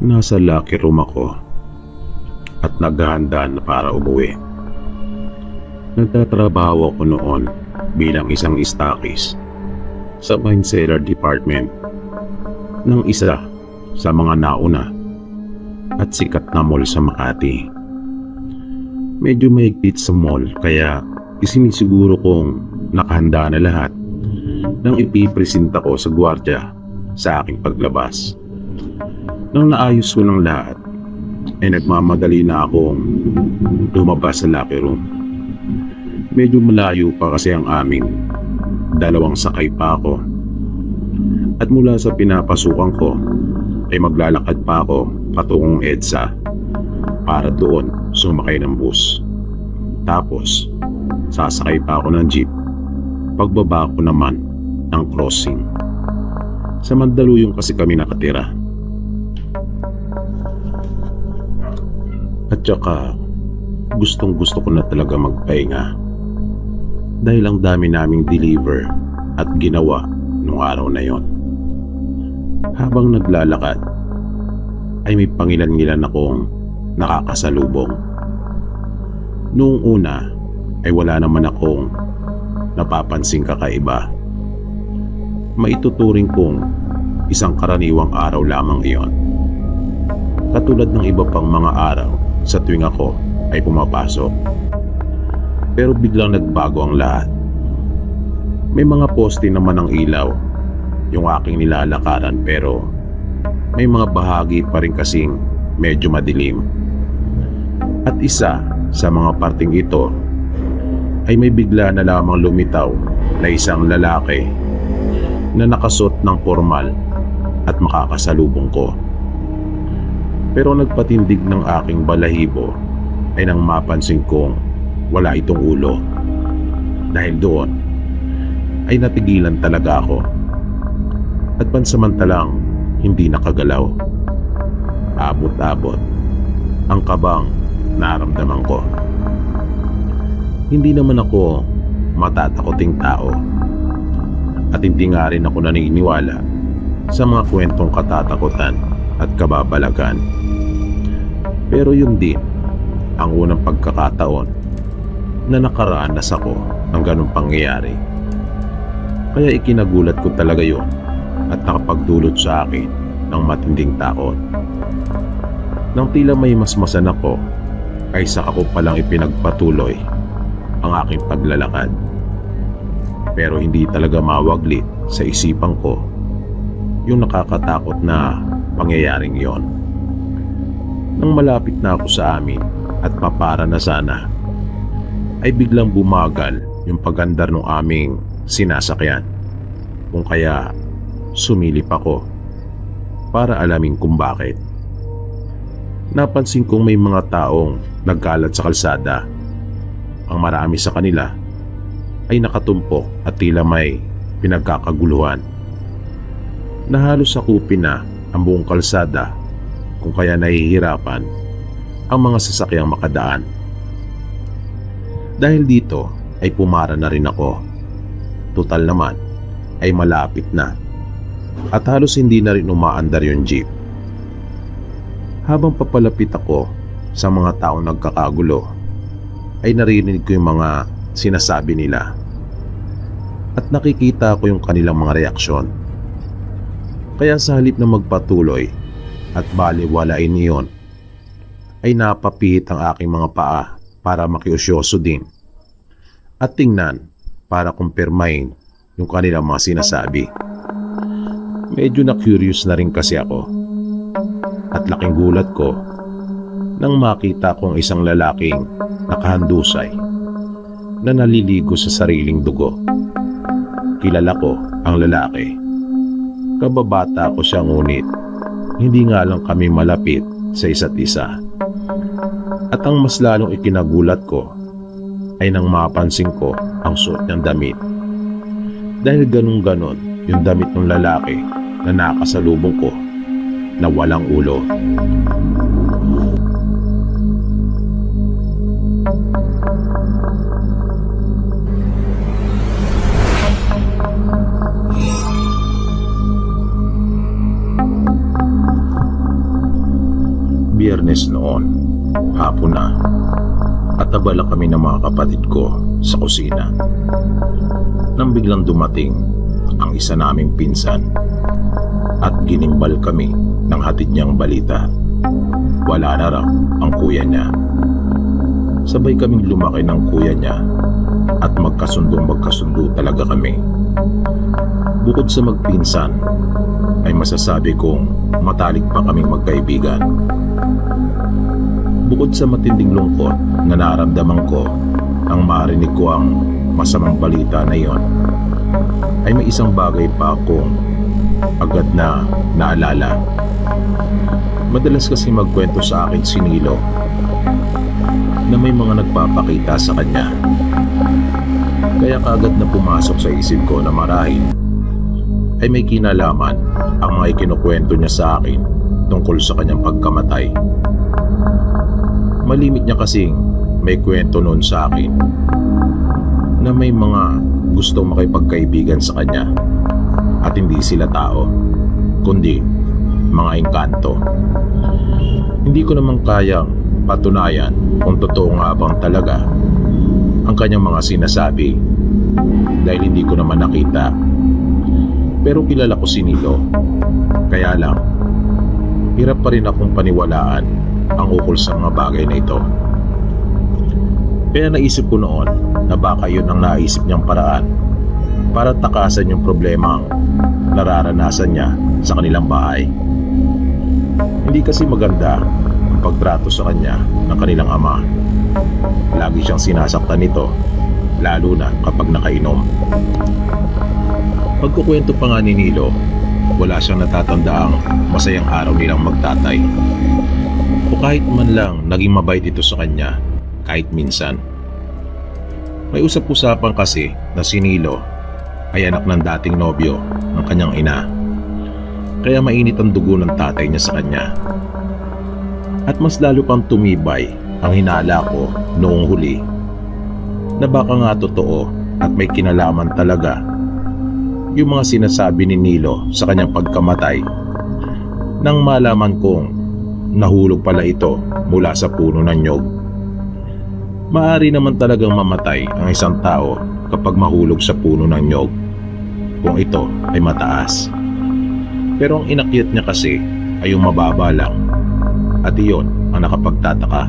Nasa locker room ako at naghahanda na para umuwi. Nagtatrabaho ako noon bilang isang stockist sa wine cellar department ng isa sa mga nauna at sikat na mall sa Makati. Medyo mahigpit sa mall kaya isinisiguro kong nakahanda na lahat nang ipipresenta ko sa gwardiya sa aking paglabas. Nang naayos ko ng lahat, ay nagmamadali na akong lumabas sa locker room. Medyo malayo pa kasi ang aming dalawang sakay pa ako. At mula sa pinapasukan ko, ay maglalakad pa ako patungong EDSA para doon sumakay ng bus. Tapos, sasakay pa ako ng jeep. Pagbaba ko naman ng crossing. Sa Mandaluyong kasi kami nakatira. At saka, gustong gusto ko na talaga magpahinga. Dahil ang dami naming deliver at ginawa nung araw na yon. Habang naglalakad, ay may pangilan-ngilan akong nakakasalubong. Noong una, ay wala naman akong napapansing kakaiba. Maituturing kong isang karaniwang araw lamang iyon. Katulad ng iba pang mga araw sa tuwing ako ay pumapasok. Pero biglang nagbago ang lahat. May mga poste naman ng ilaw yung aking nilalakaran pero may mga bahagi pa rin kasing medyo madilim. At isa sa mga parting ito ay may bigla na lamang lumitaw na isang lalaki na nakasuot ng formal at makakasalubong ko. Pero nagpatindig ng aking balahibo ay nang mapansin kong wala itong ulo. Dahil doon ay natigilan talaga ako at pansamantalang hindi nakagalaw. Abot-abot ang kabang naramdaman ko. Hindi naman ako matatakoting tao at hindi nga rin ako naniniwala sa mga kwentong katatakutan at kababalagan. Pero yun din ang unang pagkakataon na nakaranas ako ng ganong pangyayari. Kaya ikinagulat ko talaga yun at nakapagdulot sa akin ng matinding takot. Nang tila may masmasan ako, ay saka ko palang ipinagpatuloy ang aking paglalakad. Pero hindi talaga mawaglit sa isipan ko yung nakakatakot na pangyayaring yon. Nang malapit na ako sa amin at papara na sana, ay biglang bumagal yung pagandar ng aming sinasakyan. Kung kaya sumilip ako para alamin kung bakit. Napansin kong may mga taong nagkalat sa kalsada. Ang marami sa kanila ay nakatumpok at tila may pinagkakaguluhan. Nahalos sakupin na ang buong kalsada kung kaya nahihirapan ang mga sasakyang makadaan. Dahil dito ay pumara na rin ako. Tutal naman ay malapit na at halos hindi na rin umaandar yung jeep. Habang papalapit ako sa mga taong nagkakagulo ay naririnig ko yung mga sinasabi nila at nakikita ko yung kanilang mga reaksyon. Kaya sa halip na magpatuloy at baliwalain niyon ay napapihit ang aking mga paa para makiusyoso din at tingnan para kumpirmahin yung kanilang mga sinasabi. Medyo na-curious na rin kasi ako at laking gulat ko nang makita ko ang isang lalaking nakahandusay na naliligo sa sariling dugo. Kilala ko ang lalaki. Kababata ko siya ngunit hindi nga lang kami malapit sa isa't isa. At ang mas lalong ikinagulat ko ay nang mapansin ko ang suot niyang damit. Dahil ganun-ganon yung damit ng lalaki na nakasalubong ko na walang ulo. Hapon na at abala kami ng mga kapatid ko sa kusina nang biglang dumating ang isa naming pinsan at ginimbal kami ng hatid niyang balita. Wala na raw ang kuya niya. Sabay kaming lumaki ng kuya niya at magkasundo talaga kami. Bukod sa magpinsan ay masasabi kong matalik pa kaming magkaibigan. Bukod sa matinding lungkot na naramdaman ko nang marinig ko ang masamang balita na iyon, ay may isang bagay pa akong agad na naalala. Madalas kasi magkwento sa akin si Nilo na may mga nagpapakita sa kanya. Kaya kaagad na pumasok sa isip ko na marahil ay may kinalaman ang mga ikinukwento niya sa akin tungkol sa kanyang pagkamatay. Malimit niya kasing may kwento noon sa akin na may mga gustong makipagkaibigan sa kanya at hindi sila tao, kundi mga engkanto. Hindi ko naman kayang patunayan kung totoo nga bang talaga ang kanyang mga sinasabi dahil hindi ko naman nakita. Pero kilala ko si Nilo, kaya lang hirap pa rin akong paniwalaan ang ukol sa mga bagay na ito. Kaya naisip ko noon na baka yun ang naisip niyang paraan para takasan yung problema ang nararanasan niya sa kanilang bahay. Hindi kasi maganda ang pagtrato sa kanya ng kanilang ama. Lagi siyang sinasaktan nito, lalo na kapag nakainom. Pagkukwento pa nga ni Nilo, wala siyang natatandaang masayang araw nilang magtatay. O kahit man lang naging mabait ito sa kanya, kahit minsan. May usap-usapan kasi na si Nilo ay anak ng dating nobyo ng kanyang ina. Kaya mainit ang dugo ng tatay niya sa kanya. At mas lalo pang tumibay ang hinala ko noong huli na baka nga totoo at may kinalaman talaga yung mga sinasabi ni Nilo sa kanyang pagkamatay nang malaman kong nahulog pala ito mula sa puno ng nyog. Maaari naman talagang mamatay ang isang tao kapag mahulog sa puno ng nyog kung ito ay mataas. Pero ang inakyat niya kasi ay yung mababa lang at iyon ang nakapagtataka.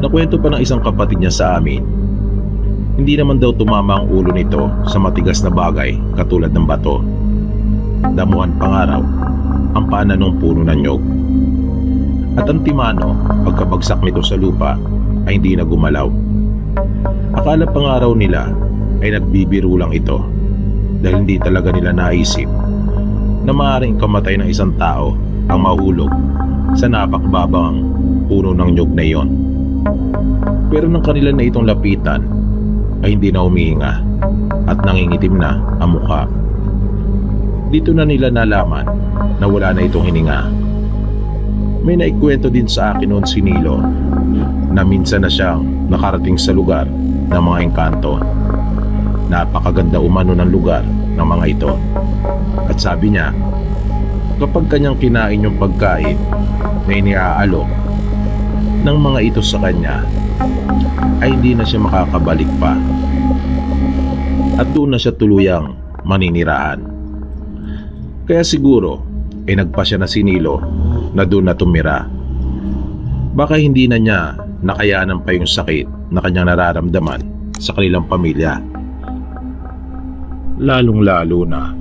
Nakwento pa ng isang kapatid niya sa amin, hindi naman daw tumama ang ulo nito sa matigas na bagay katulad ng bato. Damuhan pangaraw ang paanan ng puno ng nyog. At ang timano, pagkabagsak nito sa lupa, ay hindi na gumalaw. Akala pangaraw nila ay nagbibiro lang ito dahil hindi talaga nila naisip na maaaring kamatay ng isang tao ang mahulog sa napakababang puno ng nyog na iyon. Pero nang kanila na itong lapitan, ay hindi na humihinga at nangingitim na ang mukha. Dito na nila nalaman na wala na itong hininga. May naikwento din sa akin noon si Nilo na minsan na siyang nakarating sa lugar ng mga engkanto. Napakaganda umano ng lugar ng mga ito. At sabi niya, kapag kanyang kinain yung pagkain na iniaalok ng mga ito sa kanya, ay hindi na siya makakabalik pa. At doon na siya tuluyang maninirahan. Kaya siguro ay nagpasya na si Nilo na doon na tumira. Baka hindi na niya nakayanan pa yung sakit na kanyang nararamdaman sa kanilang pamilya. Lalong-lalo na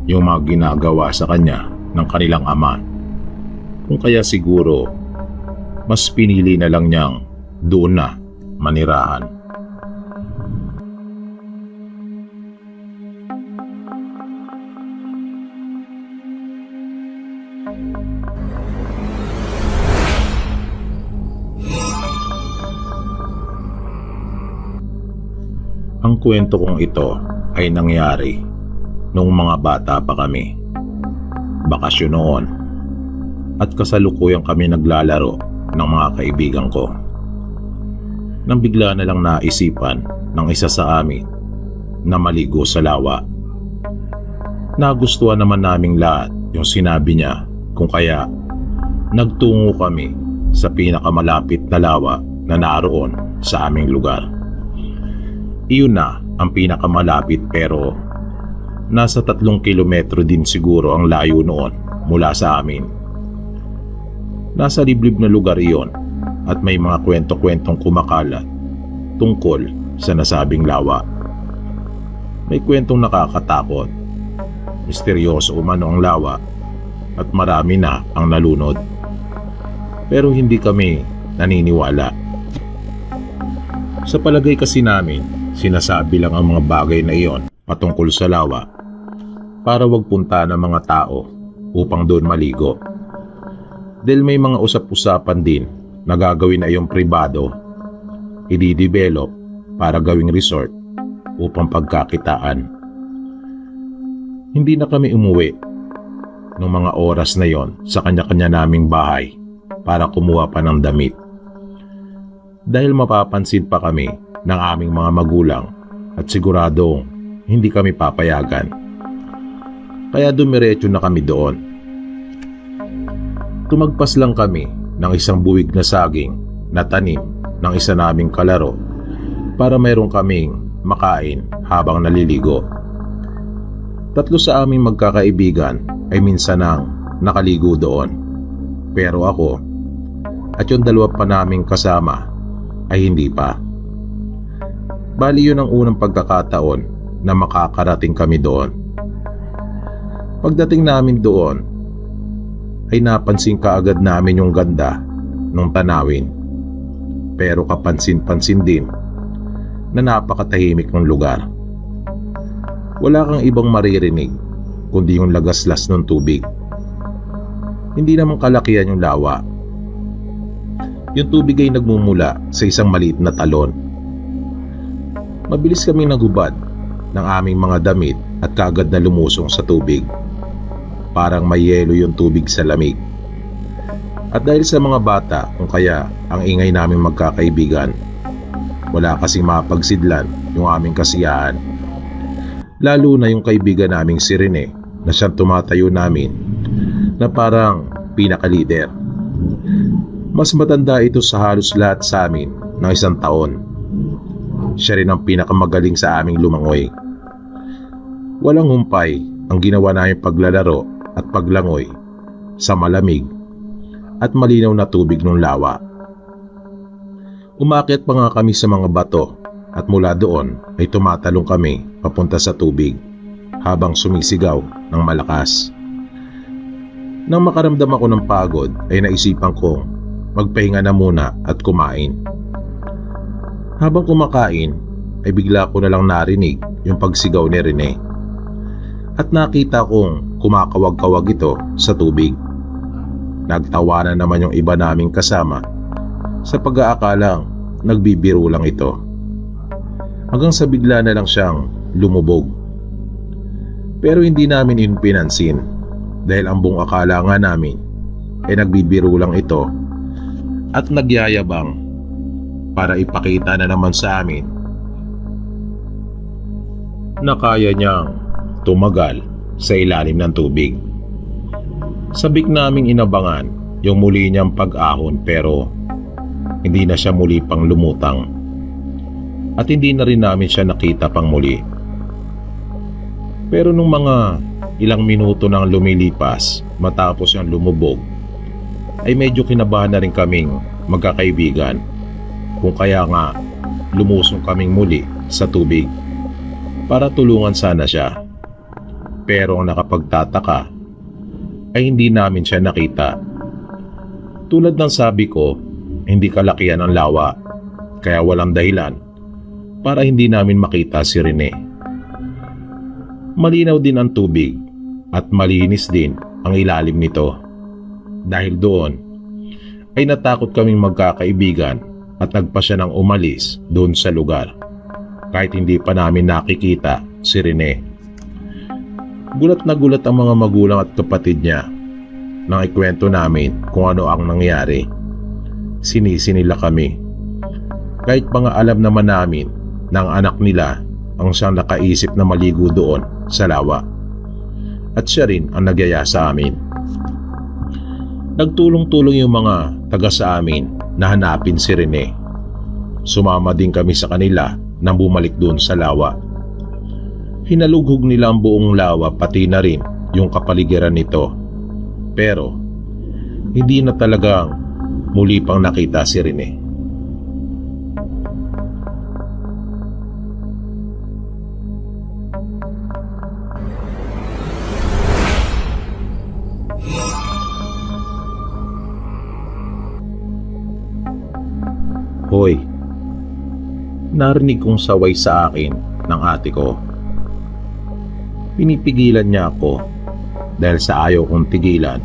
yung mga ginagawa sa kanya ng kanilang ama. Kung kaya siguro mas pinili na lang niyang doon na manirahan. Ang kwento kong ito ay nangyari noong mga bata pa kami. Bakasyon noon at kasalukuyang kami naglalaro ng mga kaibigan ko. Nang bigla na lang naisipan ng isa sa amin na maligo sa lawa. Nagustuhan naman naming lahat yung sinabi niya, kung kaya nagtungo kami sa pinakamalapit na lawa na naroon sa aming lugar. Iyon na ang pinakamalapit, pero nasa 3 kilometro din siguro ang layo noon mula sa amin. Nasa liblib na lugar iyon at may mga kwento-kwentong kumakalat tungkol sa nasabing lawa. May kwentong nakakatakot, misteryoso umano ang lawa at marami na ang nalunod. Pero hindi kami naniniwala. Sa palagay kasi namin, sinasabi lang ang mga bagay na iyon patungkol sa lawa para wag punta ng mga tao upang doon maligo. Dahil may mga usap-usapan din na gagawin na iyong pribado, i-develop para gawing resort upang pagkakitaan. Hindi na kami umuwi ng mga oras na yon sa kanya-kanya naming bahay para kumuha pa ng damit. Dahil mapapansin pa kami ng aming mga magulang at siguradong hindi kami papayagan. Kaya dumiretso na kami doon. Tumagpas lang kami ng isang buwig na saging na tanim ng isa naming kalaro para mayroon kaming makain habang naliligo. 3 sa aming magkakaibigan ay minsan nang nakaligo doon. Pero ako at yung 2 pa naming kasama ay hindi pa. Bali yun ang unang pagkakataon na makakarating kami doon. Pagdating namin doon ay napansin kaagad namin yung ganda ng tanawin. Pero kapansin-pansin din na napakatahimik ng lugar. Wala kang ibang maririnig kundi yung lagaslas ng tubig. Hindi naman kalakihan yung lawa. Yung tubig ay nagmumula sa isang maliit na talon. Mabilis kaming naghubad ng aming mga damit at kaagad na lumusong sa tubig. Parang may yelo yung tubig sa lamig. At dahil sa mga bata kung kaya ang ingay naming magkakaibigan, wala kasing mapagsidlan yung aming kasiyahan. Lalo na yung kaibigan naming si Rene na siyang tumatayo namin na parang pinaka-leader. Mas matanda ito sa halos lahat sa amin ng 1 taon. Siya rin ang pinakamagaling sa aming lumangoy. Walang humpay ang ginawa namin paglalaro at paglangoy sa malamig at malinaw na tubig ng lawa. Umakyat pa nga kami sa mga bato at mula doon ay tumatalong kami papunta sa tubig habang sumisigaw ng malakas. Nang makaramdam ako ng pagod ay naisipan kong magpahinga na muna at kumain. Habang kumakain ay bigla ko na lang narinig yung pagsigaw ni Rene. At nakita kong kumakawag-kawag ito sa tubig. Nagtawanan naman yung iba naming kasama sa pag-aakalang nagbibiro lang ito. Hanggang sa bigla na lang siyang lumubog. Pero hindi namin yun pinansin dahil ang buong akala nga namin ay nagbibiro lang ito at nagyayabang para ipakita na naman sa amin na kaya niyang tumagal sa ilalim ng tubig. Sabik naming inabangan yung muli niyang pag-ahon, pero hindi na siya muli pang lumutang at hindi na rin namin siya nakita pang muli. Pero nung mga ilang minuto nang lumilipas matapos yung lumubog ay medyo kinabahan na rin kaming magkakaibigan, kung kaya nga lumusong kaming muli sa tubig para tulungan sana siya. Pero ang nakapagtataka ay hindi namin siya nakita. Tulad ng sabi ko, hindi kalakihan ang lawa, kaya walang dahilan para hindi namin makita si Rene. Malinaw din ang tubig at malinis din ang ilalim nito. Dahil doon ay natakot kaming magkakaibigan at nagpa siya ng umalis doon sa lugar kahit hindi pa namin nakikita si Rene. Gulat na gulat ang mga magulang at kapatid niya nang ikwento namin kung ano ang nangyari. Sinisi nila kami. Kahit pa nga alam naman namin na ang anak nila ang siyang nakaisip na maligo doon sa lawa. At siya rin ang nagyaya sa amin. Nagtulong-tulong yung mga taga sa amin na hanapin si Rene. Sumama din kami sa kanila nang bumalik doon sa lawa. Hinalughog nila ang buong lawa pati na rin yung kapaligiran nito. Pero hindi na talagang muli pang nakita si Rene. Hoy, narinig kong saway sa akin ng ate ko. Pinipigilan niya ako dahil sa ayaw kong tigilan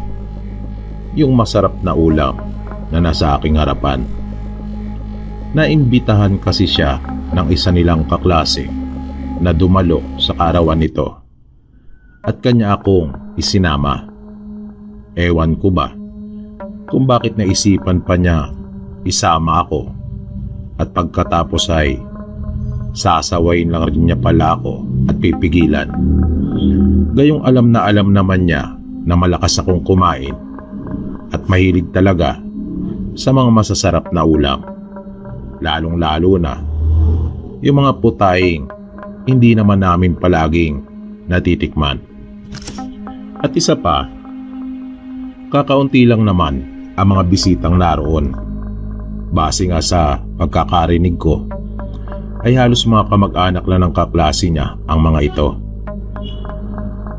yung masarap na ulam na nasa aking harapan. Naimbitahan kasi siya ng isa nilang kaklase na dumalo sa kaarawan nito at kanya akong isinama. Ewan ko ba kung bakit naisipan pa niya isama ako. At pagkatapos ay sasawayin lang rin niya pala ako at pipigilan. Gayong alam naman niya na malakas akong kumain at mahilig talaga sa mga masasarap na ulam. Lalong-lalo na yung mga putaing hindi naman namin palaging natitikman. At isa pa, kakaunti lang naman ang mga bisitang naroon. Base nga sa pagkakarinig ko, ay halos mga kamag-anak lang ng kaklase niya ang mga ito.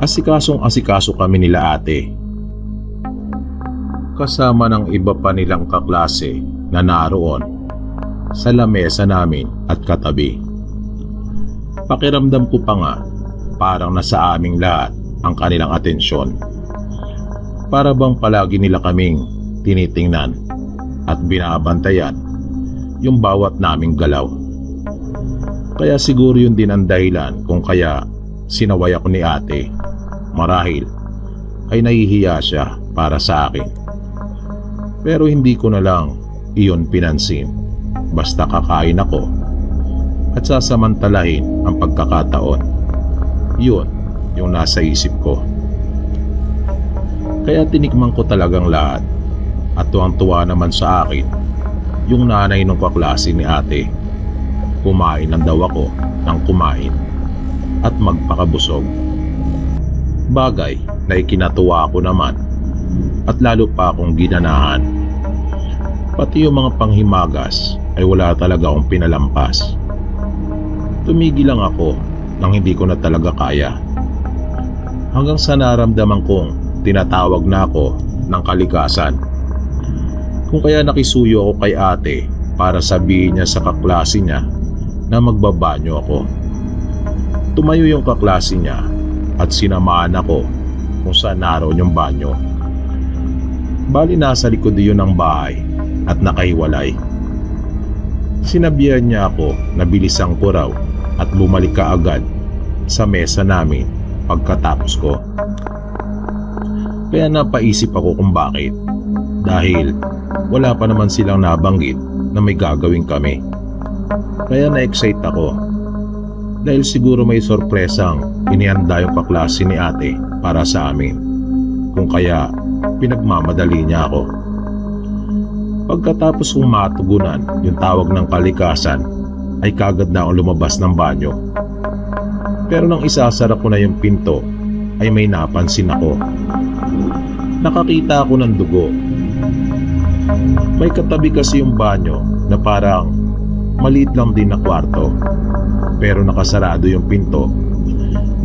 Asikasong-asikaso kami nila ate. Kasama ng iba pa nilang kaklase na naroon sa lamesa namin at katabi. Pakiramdam ko pa nga parang nasa aming lahat ang kanilang atensyon. Para bang palagi nila kaming tinitingnan at binabantayan yung bawat naming galaw. Kaya siguro yun din ang dahilan kung kaya sinaway ako ni ate. Marahil ay nahihiya siya para sa akin. Pero hindi ko na lang iyon pinansin. Basta kakain ako at sasamantalahin ang pagkakataon. Yun yung nasa isip ko. Kaya tinikman ko talagang lahat. At tuwang-tuwa naman sa akin yung nanay ng kaklase ni ate. Kumain lang daw ako ng kumain at magpakabusog. Bagay na ikinatuwa ako naman at lalo pa akong ginanahan. Pati yung mga panghimagas ay wala talaga akong pinalampas. Tumigil lang ako nang hindi ko na talaga kaya. Hanggang sa naramdaman kong tinatawag na ako ng kalikasan. Kung kaya nakisuyo ako kay ate para sabihin niya sa kaklase niya na magbabanyo ako. Tumayo yung kaklase niya at sinamahan ako kung saan naroon yung banyo. Bali nasa likod yun ng bahay at nakahiwalay. Sinabihan niya ako na bilisan ko raw at bumalik kaagad sa mesa namin pagkatapos ko. Kaya napaisip ako kung bakit. Dahil wala pa naman silang nabanggit na may gagawin kami. Kaya na-excite ako. Dahil siguro may sorpresang inihanda yung kaklase ni ate para sa amin. Kung kaya pinagmamadali niya ako. Pagkatapos kong matugunan yung tawag ng kalikasan ay kagad na akong lumabas ng banyo. Pero nang isasara ko na yung pinto ay may napansin ako. Nakakita ako ng dugo. May katabi kasi yung banyo na parang maliit lang din na kwarto. Pero nakasarado yung pinto.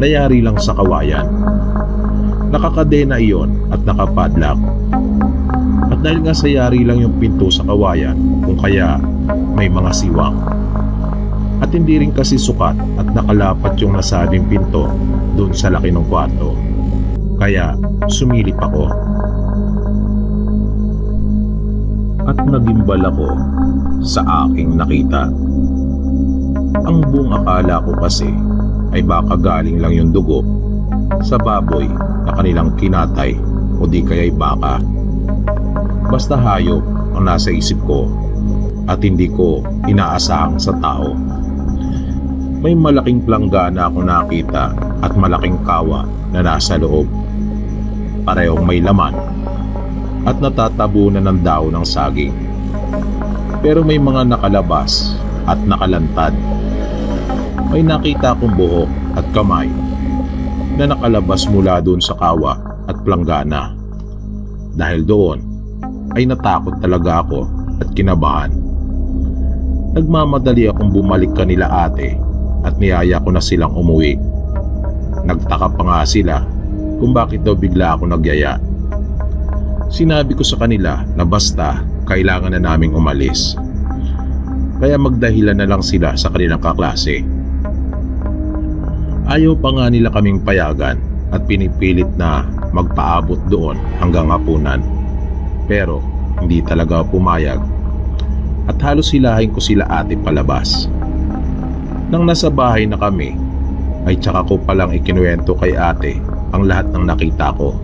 Nayari lang sa kawayan. Nakakadena iyon at nakapadlock. At dahil nga sa yari lang yung pinto sa kawayan, kung kaya may mga siwang. At hindi rin kasi sukat at nakalapat yung nasabing pinto doon sa laki ng kwarto. Kaya sumilip ako. At nagimbal ako sa aking nakita. Ang buong akala ko kasi ay baka galing lang yung dugo sa baboy na kanilang kinatay o di kaya'y baka. Basta hayop ang nasa isip ko at hindi ko inaasahang sa tao. May malaking planggana ako nakita at malaking kawa na nasa loob. Parehong may laman at natatabunan ng daon ng saging. Pero may mga nakalabas at nakalantad. May nakita akong buhok at kamay na nakalabas mula doon sa kawa at planggana. Dahil doon ay natakot talaga ako at kinabahan. Nagmamadali akong bumalik kanila ate at niyaya ko na silang umuwi. Nagtaka pa nga sila kung bakit daw bigla ako nagyaya. Sinabi ko sa kanila na basta kailangan na naming umalis. Kaya magdahilan na lang sila sa kanilang kaklase. Ayaw pa nga nila kaming payagan at pinipilit na magpaabot doon hanggang hapunan. Pero hindi talaga pumayag at halos hilahin ko sila ate palabas. Nang nasa bahay na kami ay tsaka ko palang ikinuwento kay ate ang lahat ng nakita ko.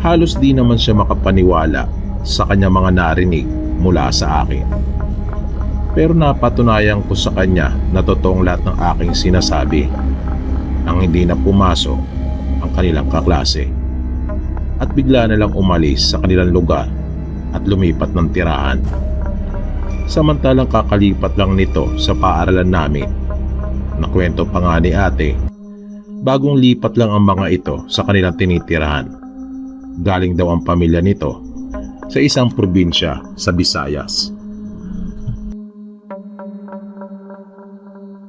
Halos di naman siya makapaniwala sa kanya mga narinig mula sa akin. Pero napatunayan ko sa kanya na totoong lahat ng aking sinasabi nang hindi na pumasok ang kanilang kaklase at bigla na lang umalis sa kanilang lugar at lumipat ng tirahan. Samantalang kakalipat lang nito sa paaralan namin. Nakwento pa nga ni ate, bagong lipat lang ang mga ito sa kanilang tinitirahan. Galing daw ang pamilya nito sa isang probinsya sa Visayas.